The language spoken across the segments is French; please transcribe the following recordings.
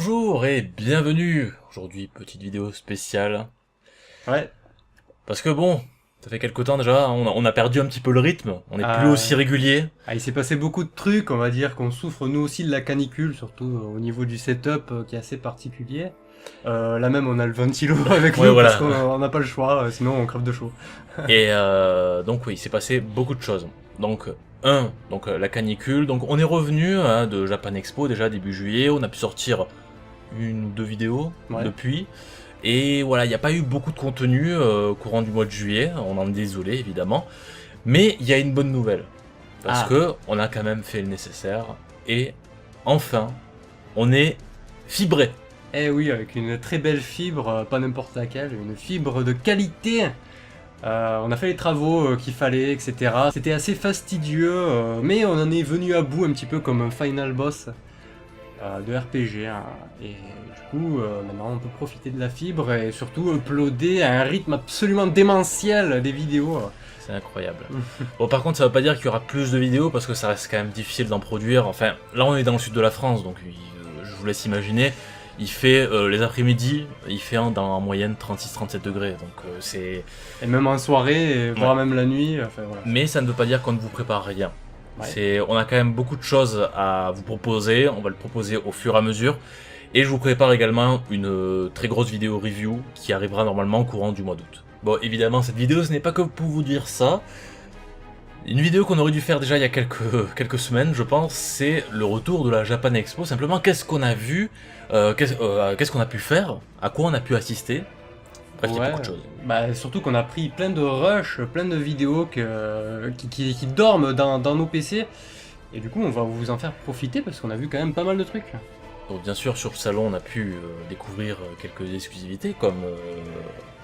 Bonjour et bienvenue. Aujourd'hui, petite vidéo spéciale. Ouais. Parce que bon, ça fait quelque temps déjà, on a perdu un petit peu le rythme, on n'est plus aussi régulier. Il s'est passé beaucoup de trucs, on va dire qu'on souffre nous aussi de la canicule, surtout au niveau du setup qui est assez particulier. Là même on a le ventilo avec nous voilà. parce qu'on n'a pas le choix, sinon on crève de chaud. Et donc oui, il s'est passé beaucoup de choses. Donc la canicule, donc on est revenu de Japan Expo déjà début juillet, on a pu sortir une ou deux vidéos depuis. Et voilà, il n'y a pas eu beaucoup de contenu courant du mois de juillet, on en est désolé évidemment. Mais il y a une bonne nouvelle, parce que on a quand même fait le nécessaire, et enfin, on est fibré. Eh oui, avec une très belle fibre, pas n'importe laquelle, une fibre de qualité. On a fait les travaux qu'il fallait, etc. C'était assez fastidieux, mais on en est venu à bout un petit peu comme un final boss de RPG. Hein. Et du coup, maintenant on peut profiter de la fibre et surtout uploader à un rythme absolument démentiel des vidéos. C'est incroyable. Bon, par contre, ça veut pas dire qu'il y aura plus de vidéos parce que ça reste quand même difficile d'en produire. Enfin, là on est dans le sud de la France, donc je vous laisse imaginer. Il fait les après-midi, il fait en moyenne 36-37 degrés, donc c'est... Et même en soirée, voire même la nuit, enfin voilà. Mais ça ne veut pas dire qu'on ne vous prépare rien. On a quand même beaucoup de choses à vous proposer, on va le proposer au fur et à mesure. Et je vous prépare également une très grosse vidéo review qui arrivera normalement au courant du mois d'août. Bon, évidemment, cette vidéo, ce n'est pas que pour vous dire ça. Une vidéo qu'on aurait dû faire déjà il y a quelques semaines, je pense, c'est le retour de la Japan Expo. Simplement, qu'est-ce qu'on a vu, qu'est-ce qu'on a pu faire, à quoi on a pu assister. Bref, il y a beaucoup de choses. Bah, surtout qu'on a pris plein de rushs, plein de vidéos qui dorment dans nos PC. Et du coup, on va vous en faire profiter parce qu'on a vu quand même pas mal de trucs. Donc, bien sûr, sur le salon, on a pu découvrir quelques exclusivités comme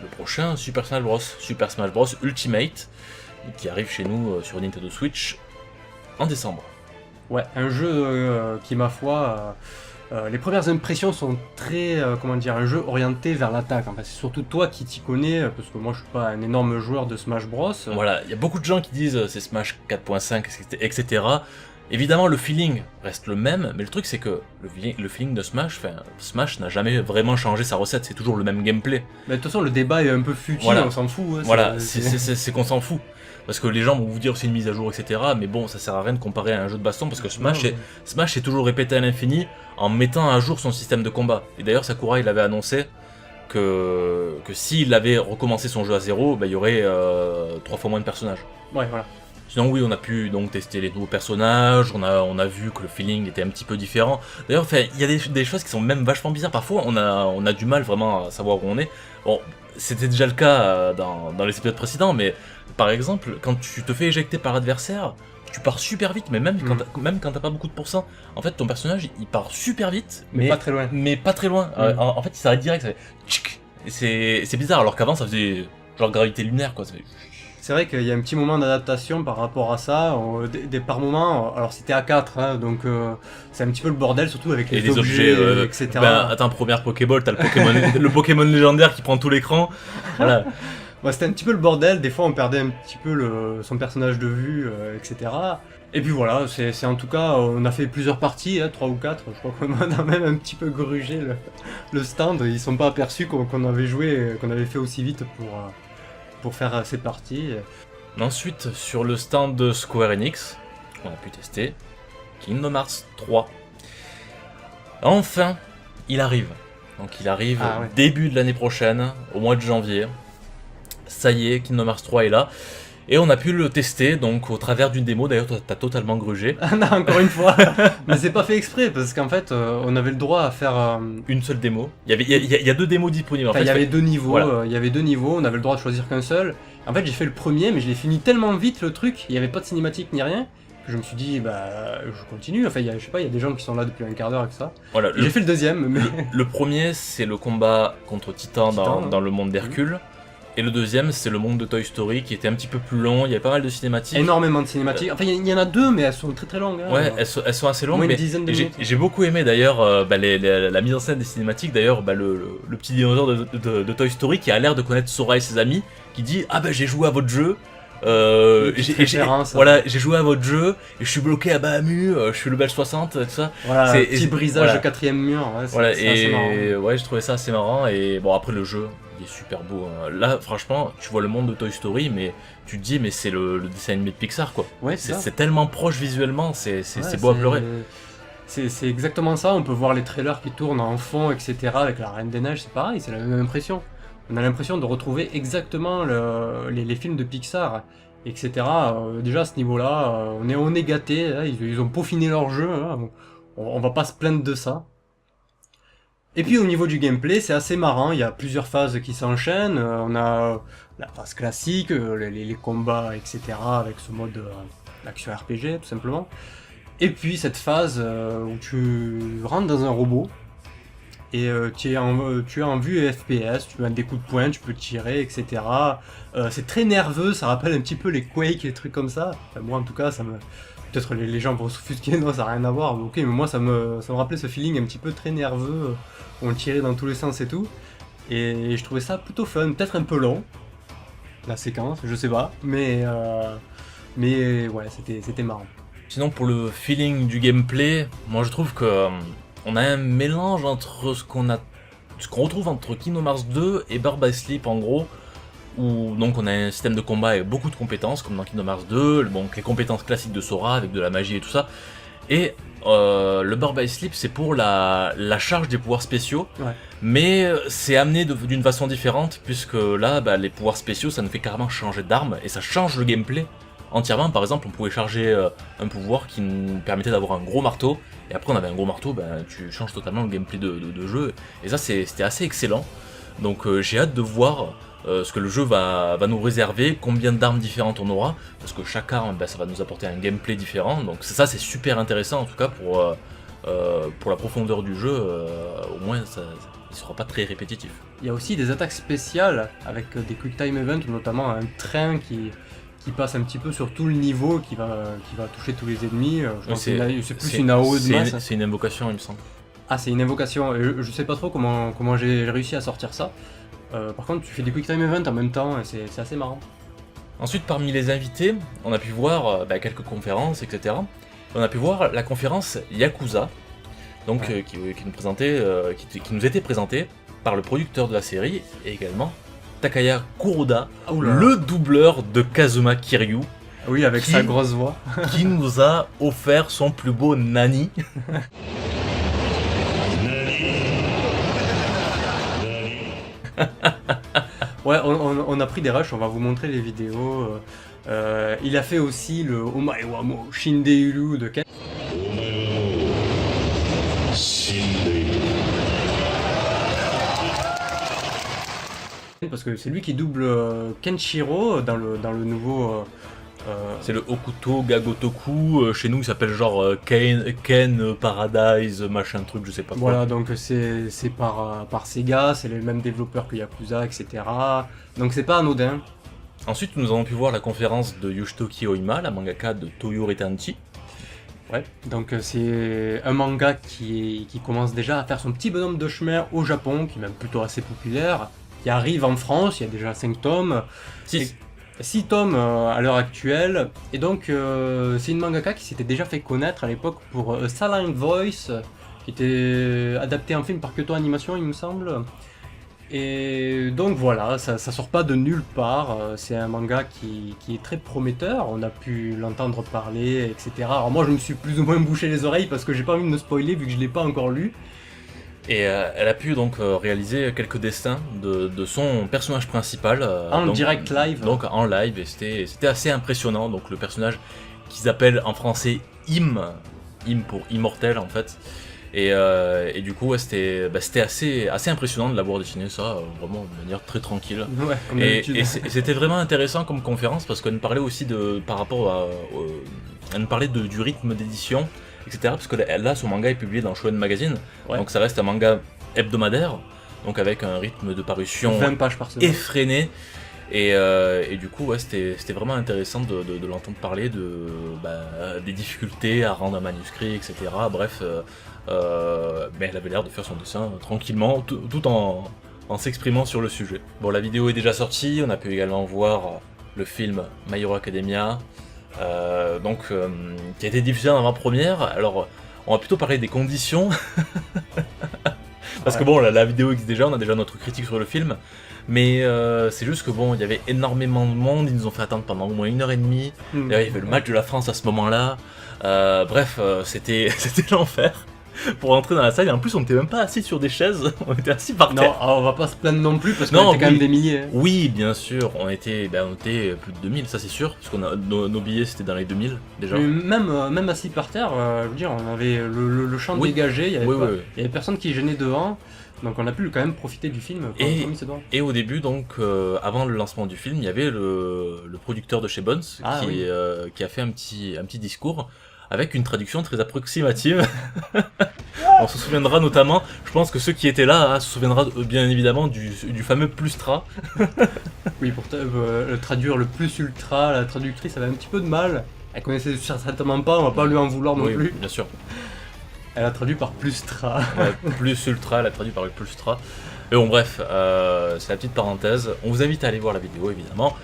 le prochain Super Smash Bros Ultimate, qui arrive chez nous sur Nintendo Switch en décembre. Ouais, un jeu qui, ma foi, les premières impressions sont très, comment dire, un jeu orienté vers l'attaque. Enfin, c'est surtout toi qui t'y connais, parce que moi je suis pas un énorme joueur de Smash Bros. Voilà, il y a beaucoup de gens qui disent c'est Smash 4.5, etc. Évidemment, le feeling reste le même, mais le truc c'est que le feeling de Smash n'a jamais vraiment changé sa recette, c'est toujours le même gameplay. Mais de toute façon, le débat est un peu futile, on s'en fout. Hein, voilà, c'est qu'on s'en fout. Parce que les gens vont vous dire c'est une mise à jour, etc. Mais bon, ça sert à rien de comparer à un jeu de baston parce que Smash est toujours répété à l'infini en mettant à jour son système de combat. Et d'ailleurs, Sakurai il avait annoncé que s'il avait recommencé son jeu à zéro, bah, il y aurait 3 fois moins de personnages. Ouais, voilà. Sinon oui, on a pu donc tester les nouveaux personnages, on a vu que le feeling était un petit peu différent. D'ailleurs, il y a des choses qui sont même vachement bizarres. Parfois, on a du mal vraiment à savoir où on est. Bon, c'était déjà le cas dans les épisodes précédents, mais par exemple, quand tu te fais éjecter par l'adversaire, tu pars super vite, mais même quand t'as pas beaucoup de pourcents, en fait ton personnage il part super vite, mais pas très loin. Mais pas très loin. En fait, il s'arrête direct, ça fait... C'est bizarre, alors qu'avant ça faisait genre gravité lunaire quoi. C'est vrai qu'il y a un petit moment d'adaptation par rapport à ça, par moment, alors c'était à 4, hein, donc c'est un petit peu le bordel, surtout avec les objets etc. Ben, attends, première Pokéball, t'as le Pokémon légendaire qui prend tout l'écran, voilà. Bah, c'était un petit peu le bordel, des fois on perdait un petit peu son personnage de vue, etc. Et puis voilà, c'est en tout cas, on a fait plusieurs parties, hein, 3 ou 4, je crois qu'on a même un petit peu grugé le stand, ils sont pas aperçus qu'on avait joué, qu'on avait fait aussi vite pour faire ces parties. Ensuite, sur le stand de Square Enix, on a pu tester Kingdom Hearts 3. Enfin, il arrive. Donc il arrive début de l'année prochaine, au mois de janvier. Ça y est, Kingdom Hearts 3 est là. Et on a pu le tester donc au travers d'une démo. D'ailleurs, toi, t'as totalement grugé. Non, encore une fois. Mais c'est pas fait exprès parce qu'en fait, on avait le droit à faire une seule démo. Il y a 2 démos disponibles. En fait, il y avait 2 niveaux. Voilà. Il y avait 2 niveaux. On avait le droit de choisir qu'un seul. En fait, j'ai fait le premier, mais je l'ai fini tellement vite le truc. Il y avait pas de cinématique ni rien. Que je me suis dit, bah, je continue. Enfin, je sais pas, il y a des gens qui sont là depuis un quart d'heure avec ça. Voilà. J'ai fait le deuxième. Mais... Le premier, c'est le combat contre Titan dans le monde d'Hercule. Et le deuxième, c'est le monde de Toy Story qui était un petit peu plus long, il y avait pas mal de cinématiques. Énormément de cinématiques. Enfin, il y en a 2, mais elles sont très très longues. Hein. Ouais, elles sont assez longues. Moins une dizaine de minutes. J'ai beaucoup aimé d'ailleurs la mise en scène des cinématiques. D'ailleurs, le petit dinosaure de Toy Story qui a l'air de connaître Sora et ses amis, qui dit ah bah j'ai joué à votre jeu. Voilà, j'ai joué à votre jeu et je suis bloqué à Bahamut, je suis level 60, tout ça. Voilà, un petit brisage de 4ème mur. Ouais, voilà, c'est assez marrant. Ouais, j'ai trouvé ça assez marrant. Et bon, après le jeu, il est super beau. Là, franchement, tu vois le monde de Toy Story, mais tu te dis, mais c'est le dessin animé de Pixar, quoi. Ouais, c'est tellement proche visuellement, c'est beau à pleurer. C'est exactement ça, on peut voir les trailers qui tournent en fond, etc. Avec la Reine des Neiges, c'est pareil, c'est la même impression. On a l'impression de retrouver exactement les films de Pixar, etc. Déjà à ce niveau-là, on est gâtés, hein, ils ont peaufiné leur jeu, hein, on va pas se plaindre de ça. Et puis au niveau du gameplay, c'est assez marrant, il y a plusieurs phases qui s'enchaînent, on a la phase classique, les combats, etc. avec ce mode action RPG tout simplement. Et puis cette phase où tu rentres dans un robot, et tu es en vue FPS, tu as des coups de poing, tu peux tirer, etc. C'est très nerveux, ça rappelle un petit peu les Quake, les trucs comme ça. Enfin, moi en tout cas, ça me... Peut-être les gens vont s'offusquer, non, ça n'a rien à voir. Mais ok, mais moi ça me rappelait ce feeling un petit peu très nerveux, où on tirait dans tous les sens et tout. Et je trouvais ça plutôt fun, peut-être un peu long, la séquence, je sais pas. Mais ouais, c'était marrant. Sinon, pour le feeling du gameplay, moi je trouve que on a un mélange entre ce qu'on retrouve entre Kingdom Hearts 2 et Birth by Sleep en gros, où donc on a un système de combat avec beaucoup de compétences comme dans Kingdom Hearts 2, donc les compétences classiques de Sora avec de la magie et tout ça, et le Birth by Sleep c'est pour la charge des pouvoirs spéciaux, ouais. Mais c'est amené d'une façon différente puisque là les pouvoirs spéciaux ça nous fait carrément changer d'arme et ça change le gameplay entièrement. Par exemple, on pouvait charger un pouvoir qui nous permettait d'avoir un gros marteau, et après on avait un gros marteau, tu changes totalement le gameplay de jeu, et ça c'était assez excellent. Donc j'ai hâte de voir ce que le jeu va nous réserver, combien d'armes différentes on aura, parce que chaque arme ça va nous apporter un gameplay différent, donc ça c'est super intéressant en tout cas pour la profondeur du jeu, au moins ça il sera pas très répétitif. Il y a aussi des attaques spéciales avec des quick time events, notamment un train qui passe un petit peu sur tout le niveau, qui va toucher tous les ennemis. C'est plus une AO de masse. C'est une invocation, il me semble. Ah, c'est une invocation. Je sais pas trop comment j'ai réussi à sortir ça. Par contre, tu fais des quick time events en même temps, et c'est assez marrant. Ensuite, parmi les invités, on a pu voir quelques conférences, etc. On a pu voir la conférence Yakuza, donc ouais. qui nous était présentée par le producteur de la série, et également Takaya Kuroda, le doubleur de Kazuma Kiryu. Oui, avec sa grosse voix. Qui nous a offert son plus beau Nani. Ouais, on a pris des rushs, on va vous montrer les vidéos. Il a fait aussi le Omae wa mo Shindeiru de Ken. Parce que c'est lui qui double Kenshiro dans le nouveau... C'est le Okuto Gagotoku, chez nous il s'appelle genre Ken Paradise, machin truc, je sais pas quoi. Voilà, donc c'est par Sega, c'est les mêmes développeurs que Yakuza, etc. Donc c'est pas anodin. Ensuite nous avons pu voir la conférence de Yoshitoki Oima, la mangaka de Toyo Retanchi. Ouais, donc c'est un manga qui commence déjà à faire son petit bonhomme de chemin au Japon, qui est même plutôt assez populaire, qui arrive en France, il y a déjà 5 tomes. 6 tomes à l'heure actuelle, et donc c'est une mangaka qui s'était déjà fait connaître à l'époque pour Silent Voice, qui était adapté en film par Kyoto Animation il me semble, et donc voilà, ça sort pas de nulle part, c'est un manga qui est très prometteur, on a pu l'entendre parler, etc. Alors moi je me suis plus ou moins bouché les oreilles parce que j'ai pas envie de me spoiler vu que je l'ai pas encore lu. Et elle a pu donc réaliser quelques dessins de son personnage principal. En direct live. Donc en live, et c'était assez impressionnant. Donc le personnage qu'ils appellent en français Im pour immortel en fait. Et du coup ouais, c'était assez impressionnant de l'avoir dessiné ça, vraiment de manière très tranquille. Ouais, comme d'habitude. Et c'était vraiment intéressant comme conférence parce qu'elle nous parlait aussi par rapport elle nous parlait du rythme d'édition, etc. Parce que là, son manga est publié dans Shonen Magazine, ouais. Donc ça reste un manga hebdomadaire, donc avec un rythme de parution 20 pages par semaine. Effréné. Et du coup, ouais, c'était vraiment intéressant de l'entendre parler des difficultés à rendre un manuscrit, etc. Bref, mais elle avait l'air de faire son dessin tranquillement, tout en s'exprimant sur le sujet. Bon, la vidéo est déjà sortie, on a pu également voir le film My Hero Academia, qui a été diffusé en avant-première. Alors, on va plutôt parler des conditions, parce que bon, la vidéo existe déjà, on a déjà notre critique sur le film, mais c'est juste que bon, il y avait énormément de monde, ils nous ont fait attendre pendant au moins 1h30, D'ailleurs, il y avait le match de la France à ce moment-là, c'était l'enfer pour rentrer dans la salle, et en plus on n'était même pas assis sur des chaises, on était assis par terre. Non, on va pas se plaindre non plus, parce qu'on était quand même des milliers. Oui, bien sûr, on était plus de 2000, ça c'est sûr, parce qu'on a nos billets c'était dans les 2000 déjà. Mais même assis par terre, je veux dire, on avait le champ dégagé, il y avait personne qui gênait devant, donc on a pu quand même profiter du film. Et au début, donc, avant le lancement du film, il y avait le producteur de chez Bones qui a fait un petit discours avec une traduction très approximative. On se souviendra notamment, je pense que ceux qui étaient là se souviendront bien évidemment du fameux plustra. Oui, pour traduire le plus ultra, la traductrice avait un petit peu de mal. Elle connaissait certainement pas, on va pas lui en vouloir non plus. Bien sûr. Elle a traduit par plustra. Ouais, plus ultra, elle a traduit par le plustra. Mais bon bref, c'est la petite parenthèse. On vous invite à aller voir la vidéo évidemment,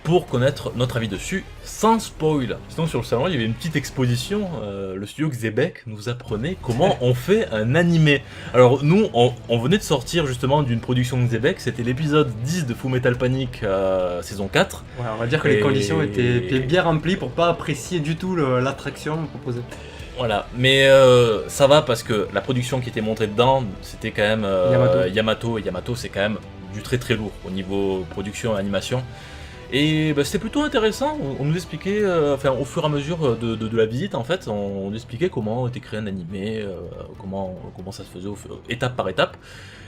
pour connaître notre avis dessus, sans spoil. Sinon sur le salon il y avait une petite exposition, le studio Xebec nous apprenait comment on fait un animé. Alors nous, on venait de sortir justement d'une production Xebec, c'était l'épisode 10 de Fullmetal Panic saison 4. Ouais, on va dire que les conditions étaient bien remplies pour pas apprécier du tout l'attraction proposée. Voilà, mais ça va parce que la production qui était montrée dedans, c'était quand même Yamato, et Yamato c'est quand même du très très lourd au niveau production et animation. Et c'était plutôt intéressant, on nous expliquait, au fur et à mesure de la visite en fait, on nous expliquait comment était créé un animé, comment ça se faisait étape par étape.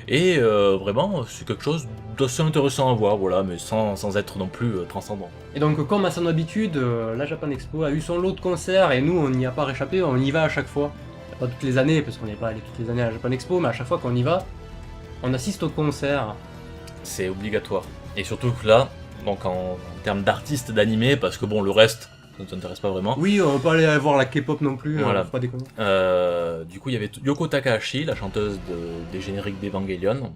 Et vraiment, c'est quelque chose d'assez intéressant à voir, voilà, mais sans être non plus transcendant. Et donc, comme à son habitude, la Japan Expo a eu son lot de concerts, et nous, on n'y a pas réchappé, on y va à chaque fois. Pas toutes les années, parce qu'on n'est pas allé toutes les années à la Japan Expo, mais à chaque fois qu'on y va, on assiste au concert. C'est obligatoire. Et surtout que là, donc en termes d'artistes d'animé, parce que bon, le reste, ça ne t'intéresse pas vraiment. Oui, on va pas aller voir la K-pop non plus, voilà. Faut pas déconner. Du coup, il y avait Yoko Takahashi, la chanteuse des génériques d'Evangelion.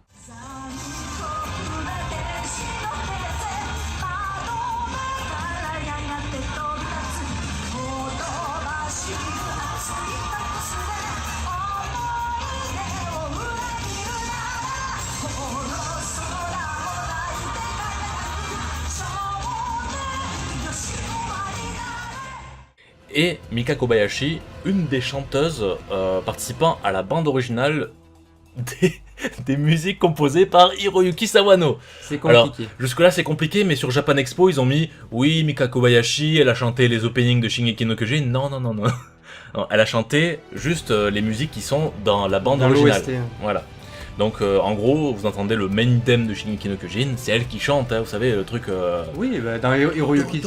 Et Mika Kobayashi, une des chanteuses participant à la bande originale des musiques composées par Hiroyuki Sawano. C'est compliqué. Alors, jusque-là c'est compliqué, mais sur Japan Expo ils ont mis « Oui, Mika Kobayashi, elle a chanté les openings de Shingeki no Kyojin ». Non. Non, elle a chanté juste les musiques qui sont dans la bande originale. l'OST. Voilà. Donc en gros, vous entendez le main theme de Shingeki no Kyojin, c'est elle qui chante, hein, vous savez, le truc... Oui, dans Hiroyuki...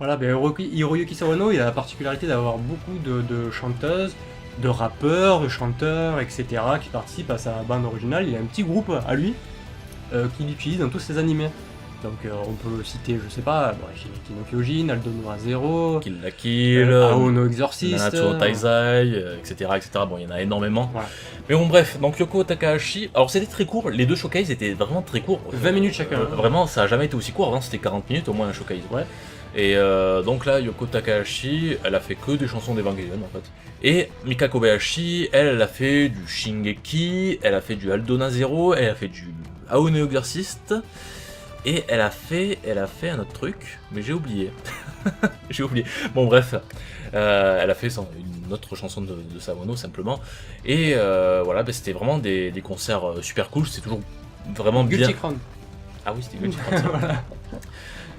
Voilà, Hiroyuki Sawano, il a la particularité d'avoir beaucoup de chanteuses, de rappeurs, de chanteurs, etc. qui participent à sa bande originale. Il a un petit groupe à lui qu'il utilise dans tous ses animés. Donc on peut citer, je sais pas, Shingeki no Kyojin, Aldo no Zero, Kill la Kill, Ao no Exorcist, Nanatsu no Taizai, etc., etc. Bon, il y en a énormément. Voilà. Mais bon, bref, donc Yoko Takahashi, alors c'était très court, les deux showcases étaient vraiment très courts. 20 minutes chacun. Vraiment, ça a jamais été aussi court, avant c'était 40 minutes au moins un showcase. Ouais. Et donc là, Yoko Takahashi, elle a fait que des chansons d'Evangelion en fait. Et Mika Kobayashi, elle a fait du Shingeki, elle a fait du Aldo no Zero, elle a fait du Ao no Exorcist. Et elle a fait un autre truc, mais j'ai oublié. J'ai oublié. Bon bref, elle a fait une autre chanson de Sawano simplement. Et voilà, c'était vraiment des concerts super cool, c'était toujours vraiment bien. Guilty Crown. Ah oui, c'était Guilty Crown. Voilà.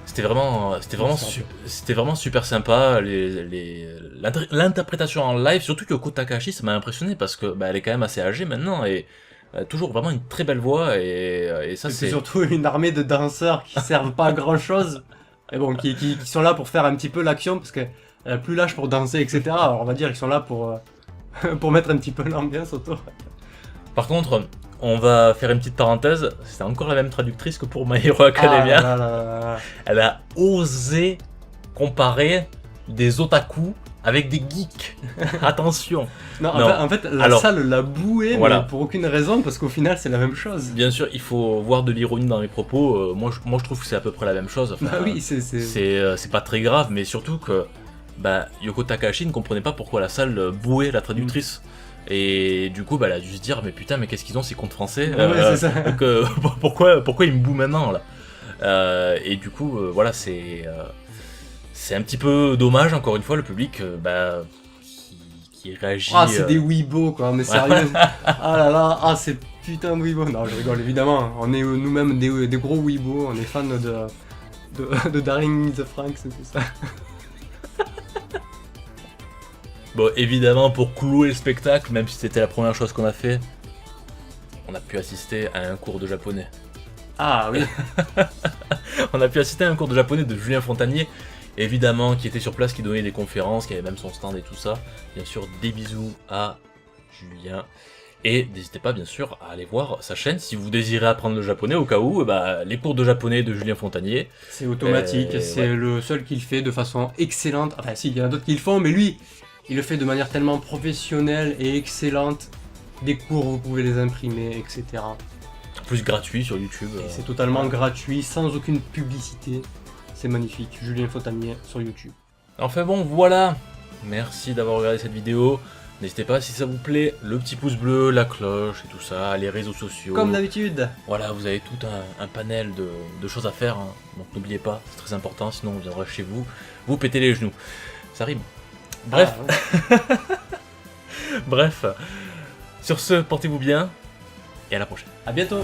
C'était vraiment super sympa, l'interprétation en live, surtout que Yoko Takahashi, ça m'a impressionné parce que elle est quand même assez âgée maintenant et Toujours vraiment une très belle voix et ça C'est c'est... surtout une armée de danseurs qui servent pas à grand chose, mais bon, qui sont là pour faire un petit peu l'action parce qu'elle a plus l'âge pour danser, etc. Alors on va dire qu'ils sont là pour, pour mettre un petit peu l'ambiance autour. Par contre, on va faire une petite parenthèse, c'est encore la même traductrice que pour My Hero Academia. Ah là là là là. Elle a osé comparer des otaku avec des geeks. Attention. Non, Non. en fait, la Alors, salle l'a boué, voilà. mais pour aucune raison, parce qu'au final, c'est la même chose. Bien sûr, il faut voir de l'ironie dans mes propos. Moi, je trouve que c'est à peu près la même chose. Enfin, Bah oui, c'est pas très grave, mais surtout que Yoko Takahashi ne comprenait pas pourquoi la salle bouait la traductrice. Et du coup, elle a dû se dire, mais putain, mais qu'est-ce qu'ils ont ces comptes français Ouais, c'est ça. donc, pourquoi ils me bouent maintenant là Et du coup, voilà, c'est un petit peu dommage, encore une fois, le public qui réagit. Ah, c'est des weebos, quoi, mais sérieux. Ah là là, ah, c'est putain de weebos. Non, je rigole, évidemment. On est nous-mêmes des gros weebos, on est fans de Daring the Franks et tout ça. Bon, évidemment, pour clouer le spectacle, même si c'était la première chose qu'on a fait, on a pu assister à un cours de japonais. Ah oui. On a pu assister à un cours de japonais de Julien Fontanier, évidemment, qui était sur place, qui donnait des conférences, qui avait même son stand et tout ça. Bien sûr, des bisous à Julien. Et n'hésitez pas, bien sûr, à aller voir sa chaîne si vous désirez apprendre le japonais, au cas où, les cours de japonais de Julien Fontanier. C'est automatique, c'est ouais. le seul qui le fait de façon excellente. Enfin, si, il y en a d'autres qui le font, mais lui, il le fait de manière tellement professionnelle et excellente. Des cours, vous pouvez les imprimer, etc. En plus, gratuit sur YouTube. Et c'est totalement gratuit, sans aucune publicité. C'est magnifique, Julien Fontanier sur YouTube. Enfin bon, voilà. Merci d'avoir regardé cette vidéo. N'hésitez pas, si ça vous plaît, le petit pouce bleu, la cloche et tout ça, les réseaux sociaux. Comme d'habitude. Voilà, vous avez tout un panel de choses à faire, hein. Donc n'oubliez pas, c'est très important, sinon on viendra chez vous, vous pétez les genoux. Ça rime. Bref, Ah, ouais. bref. Sur ce, portez-vous bien, et à la prochaine. À bientôt.